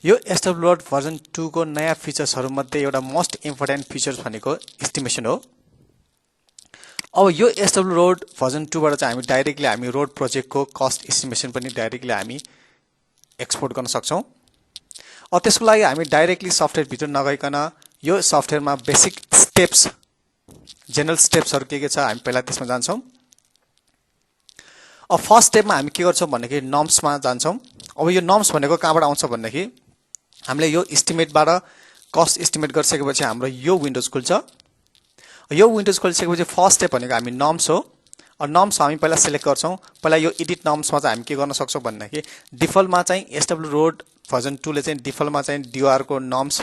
यो SW load version 2 को नयाँ फिचर्सहरु मध्ये एउटा मोस्ट इम्पोर्टेन्ट फिचर्स भनेको एस्टिमेसन हो। अब यो SW लोड भर्जन 2 बाट चाहिँ हामी रोड प्रोजेक्टको कस्ट एस्टिमेसन पनि डाइरेक्टली हामी एक्सपोर्ट गर्न सक्छौं। अब त्यसको लागि हामी डाइरेक्टली सफ्टवेयर भित्र नगइकन यो सफ्टवेयरमा बेसिक स्टेप्स जनरल स्टेप्सहरु के छ हामी पहिला त्यसमा जान्छौं। अब फर्स्ट स्टेपमा हामी के गर्छौं भन्दाखेरि नर्म्समा जान्छौं। अब यो नर्म्स भनेको कहाँबाट आउँछ भन्दाखेरि हामीले यो एस्टिमेटबाट कस्ट एस्टिमेट गरिसकेपछि हाम्रो यो विन्डोज खुल्छ। यो विन्डोज खोलिसकेपछि फर्स्ट स्टेप भनेको हामी नर्म्स हो। अब नर्म्स हामी पहिला सिलेक्ट गर्छौं। पहिला यो एडिट नर्म्समा चाहिँ हामी के गर्न सक्छौं भन्दाखेरि डिफल्टमा चाहिँ SW लोड भर्जन 2 ले चाहिँ डिफल्टमा चाहिँ DOR को नर्म्स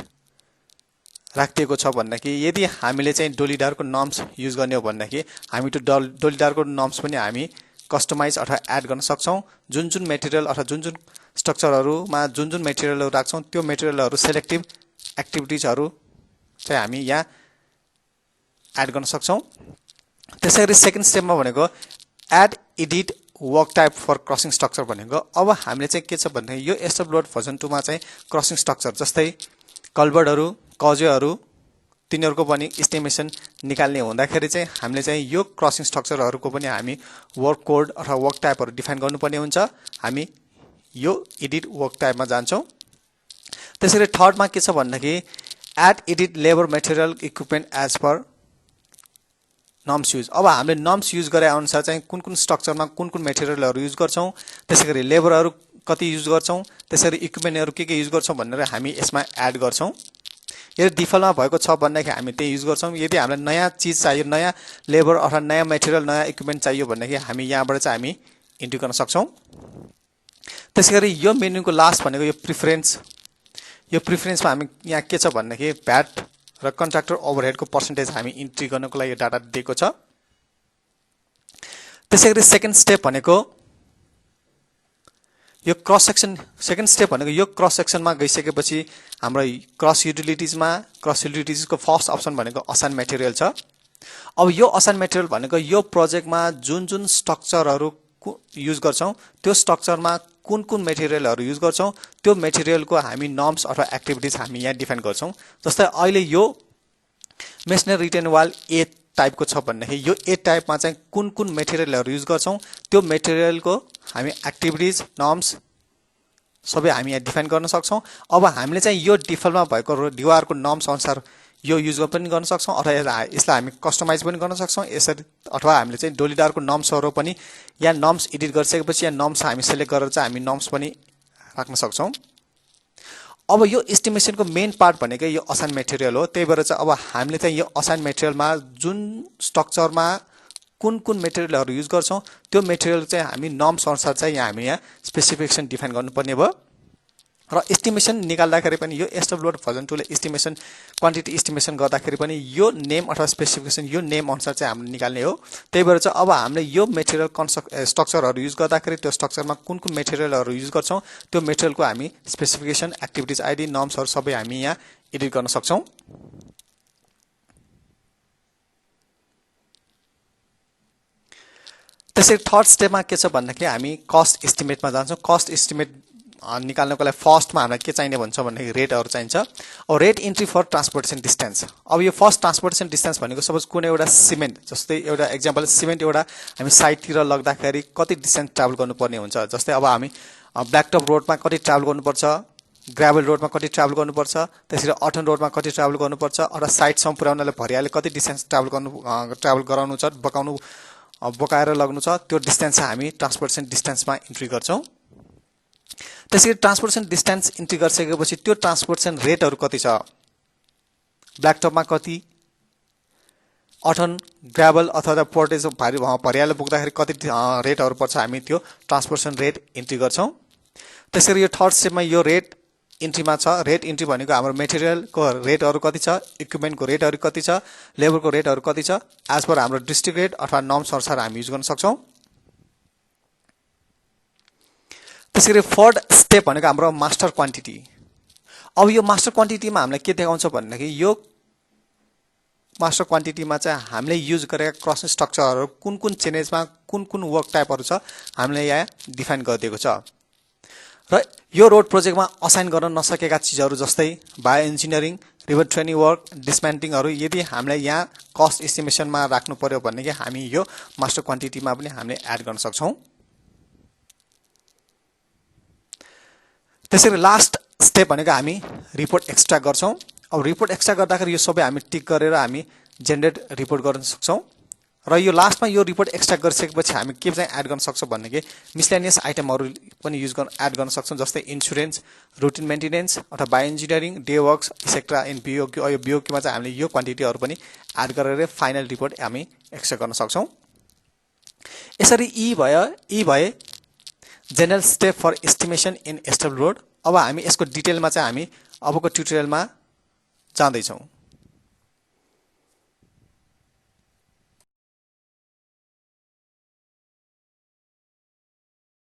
राखिएको छ भन्दाखेरि यदि हामीले चाहिँ डोलीडार को नर्म्स युज गर्ने हो भन्दाखेरि हामी त्यो डोलीडार को नर्म्स पनि हामी कस्टमाइज अथवा एड गर्न सक्छौं। जुन मेटेरियल अथवा जुन स्ट्रक्चरहरुमा जुन मेटेरियलहरु राख्छौं त्यो मेटेरियलहरु सेलेक्टिभ एक्टिभिटीजहरु चाहिँ हामी यहाँ एड गर्न सक्छौं। त्यसैगरी सेकेन्ड स्टेपमा भनेको add edit work type for crossing structure भनेको अब हामीले चाहिँ के छ भन्दाखेरि यो SW लोड भर्जन 2 मा चाहिँ क्रसिङ स्ट्रक्चर जस्तै कल्भर्टहरु कजवेहरु तिनीहरुको पनि एस्टिमेसन निकाल्ने हुँदाखेरि चाहिँ हामीले चाहिँ यो क्रसिङ स्ट्रक्चरहरुको पनि हामी वर्क कोड अथवा वर्क टाइपहरु डिफाइन गर्नुपर्ने हुन्छ। हामी यो एडिट वर्क टाइपमा जान्छौं। त्यसैगरी थर्डमा के छ भन्दाखेरि add edit labour material equipment as per norms use. अब हामीले नर्म्स युज गरे अनुसार चाहिँ कुन स्ट्रक्चरमा कुन मेटेरियलहरु युज गर्छौं, त्यसैगरी लेबरहरु कति युज गर्छौं, त्यसैगरी इक्विपमेन्टहरु के युज गर्छौं भनेर हामी यसमा एड गर्छौं। यदि डिफल्टमा भएको छ भन्दाखेरि हामी त्यही युज गर्छौं। यदि हामीलाई नयाँ चीज चाहियो, नयाँ लेबर अथवा नयाँ मेटेरियल नयाँ इक्विपमेन्ट चाहियो भन्दाखेरि हामी यहाँबाट चाहिँ हामी इन्ट्री गर्न सक्छौं। त्यसैगरी यो मेन्युको लास्ट भनेको यो प्रिफरेन्स। यो प्रिफरेन्समा हामी यहाँ के छ भन्दाखेरि भ्याट र कन्ट्र्याक्टर ओभरहेडको पर्सेन्टेज हामी इन्ट्री गर्नको लागि डाटा दिएको छ। त्यसैगरी सेकेन्ड स्टेप भनेको यो क्रस सेक्सन। सेकेन्ड स्टेप भनेको यो क्रस सेक्सनमा गइसकेपछि हाम्रो क्रस युटिलिटिजको फर्स्ट अप्सन भनेको असाइन मेटेरियल छ। अब यो असाइन मेटेरियल भनेको यो प्रोजेक्टमा जुन स्ट्रक्चरहरु युज गर्छौं त्यो स्ट्रक्चरमा कुन मेटेरियलहरु युज गर्छौं त्यो मेटेरियलको हामी नर्म्स अथवा एक्टिभिटीज हामी यहाँ डिफाइन गर्छौं। जस्तै अहिले यो मेसनरी रिटेन वाल ए टाइपको छ भन्दाखेरि यो ए टाइपमा चाहिँ कुन मेटेरियलहरु युज गर्छौं त्यो मेटेरियलको हामी एक्टिभिटीज नर्म्स सबै हामी यहाँ डिफाइन गर्न सक्छौं। अब हामीले चाहिँ यो डिफल्टमा भएको DOR को नर्म्स अनुसार यो युज पनि गर्न सक्छौं अथवा यसलाई हामी कस्टमाइज पनि गर्न सक्छौं। यसरी अथवा हामीले चाहिँ डोलीडार को नर्म्सहरु पनि यहाँ नर्म्स एडिट गरिसकेपछि यहाँ नर्म्स हामी सिलेक्ट गरेर चाहिँ हामी नर्म्स पनि राख्न सक्छौं। अब यो एस्टिमेसनको मेन पार्ट भनेको यो असाइन मेटेरियल हो। त्यही भएर चाहिँ अब हामीले चाहिँ यो असाइन मेटेरियलमा जुन स्ट्रक्चरमा कुन मेटेरियलहरु युज गर्छौं त्यो मेटेरियल चाहिँ हामी नर्म्स अनुसार चाहिँ हामी यहाँ स्पेसिफिकेसन डिफाइन गर्नुपर्ने भयो। र एस्टिमेसन निकाल्दाखेरि पनि यो SW लोड भर्जन 2 ले एस्टिमेसन क्वान्टिटी एस्टिमेसन गर्दाखेरि पनि यो नेम अथवा स्पेसिफिकेसन यो नेम अनुसार चाहिँ हामीले निकाल्ने हो। त्यही भएर चाहिँ अब हामीले यो मेटेरियल स्ट्रक्चरहरु युज गर्दाखेरि त्यो स्ट्रक्चरमा कुन मेटेरियलहरु युज गर्छौं त्यो मेटेरियलको हामी स्पेसिफिकेसन एक्टिभिटीज आईडी नर्म्सहरु सबै हामी यहाँ एडिट गर्न सक्छौं। त्यसै थर्ड स्टेपमा के छ भन्दाखेरि हामी कस्ट एस्टिमेटमा जान्छौं। कस्ट एस्टिमेट निकाल्नको लागि फर्स्टमा हामीलाई के चाहिने भन्छ भन्दाखेरि रेटहरु चाहिन्छ। अब rate entry for transportation distance. अब यो फर्स्ट ट्रान्सपोर्टेसन डिस्टेन्स भनेको सपोज कुनै एउटा सिमेन्ट जस्तै एउटा एक्जाम्पल सिमेन्ट एउटा हामी साइटतिर लग्दाखेरि कति डिस्टेन्स ट्राभल गर्नुपर्ने हुन्छ। जस्तै अब हामी ब्ल्याकटप रोडमा कति ट्राभल गर्नुपर्छ, ग्राभल रोडमा कति ट्राभल गर्नुपर्छ, त्यसरी अटन रोडमा कति ट्राभल गर्नुपर्छ अथवा साइटसम्म पुर्याउनलाई भरियाले कति डिस्टेन्स ट्राभल गराउनु छ, बोकाएर लग्नु छ, त्यो डिस्टेन्स हामी ट्रान्सपोर्टेसन डिस्टेन्समा इन्ट्री गर्छौं। त्यसैगरी ट्रान्सपोर्टेसन डिस्टेन्स इन्ट्री गरिसकेपछि त्यो ट्रान्सपोर्टेसन रेटहरु कति छ, ब्ल्याकटपमा कति, अटन ग्राभल अथवा पोर्टेज भरियाले बोक्दाखेरि कति रेटहरु पर्छ हामी त्यो ट्रान्सपोर्टेसन रेट इन्ट्री गर्छौं। त्यसैगरी यो थर्ड स्टेपमा यो रेट इन्ट्रीमा छ। रेट इन्ट्री भनेको हाम्रो मेटेरियलको रेटहरु कति छ, इक्विपमेन्टको रेटहरु कति छ, लेबरको रेटहरु कति छ, एज पर हाम्रो डिस्ट्रिक्ट रेट अथवा नर्म्स अनुसार हामी युज गर्न सक्छौं। त्यसैगरी फोर्थ स्टेप भनेको हाम्रो मास्टर क्वान्टिटी। अब यो मास्टर क्वान्टिटीमा हामीलाई के देखाउँछ भन्दाखेरि यो मास्टर क्वान्टिटीमा चाहिँ हामीले युज गरेका क्रसिङ स्ट्रक्चरहरु कुन चेन्जेसमा कुन वर्क टाइपहरु छ हामीले यहाँ डिफाइन गरिदिएको छ। र यो रोड प्रोजेक्टमा असाइन गर्न नसकेका चिजहरू जस्तै bio engineering, river training work, डिस्मेन्टलिङहरू यदि हामीलाई यहाँ कस्ट एस्टिमेसनमा राख्नु पर्यो भने कि हामी यो मास्टर क्वान्टिटीमा पनि हामीले एड गर्न सक्छौं। त्यसैले लास्ट स्टेप भनेको हामी रिपोर्ट एक्सट्र्याक्ट गर्छौं। अब रिपोर्ट एक्सट्र्याक्ट गर्दाखेरि यो सबै हामी टिक गरेर हामी जेनेरेट रिपोर्ट गर्न सक्छौं। र यो लास्टमा यो रिपोर्ट एक्सट्र्याक्ट गरिसकेपछि हामी के चाहिँ एड गर्न सक्छौं भन्ने कि मिसलेनियस आइटमहरू पनि एड गर्न सक्छौं, जस्तै इन्स्योरेन्स, रुटिन मेन्टेनेन्स अथवा bio engineering, day works etcetera in BOQ. यो बिओक्यूमा चाहिँ हामीले यो क्वान्टिटीहरू पनि एड गरेर फाइनल रिपोर्ट हामी एक्सट्र्याक्ट गर्न सक्छौं। यसरी यी भए general step for estimation in stable road. अब हामी यसको डिटेलमा चाहिँ हामी अबको ट्युटोरियलमा जाँदैछौं।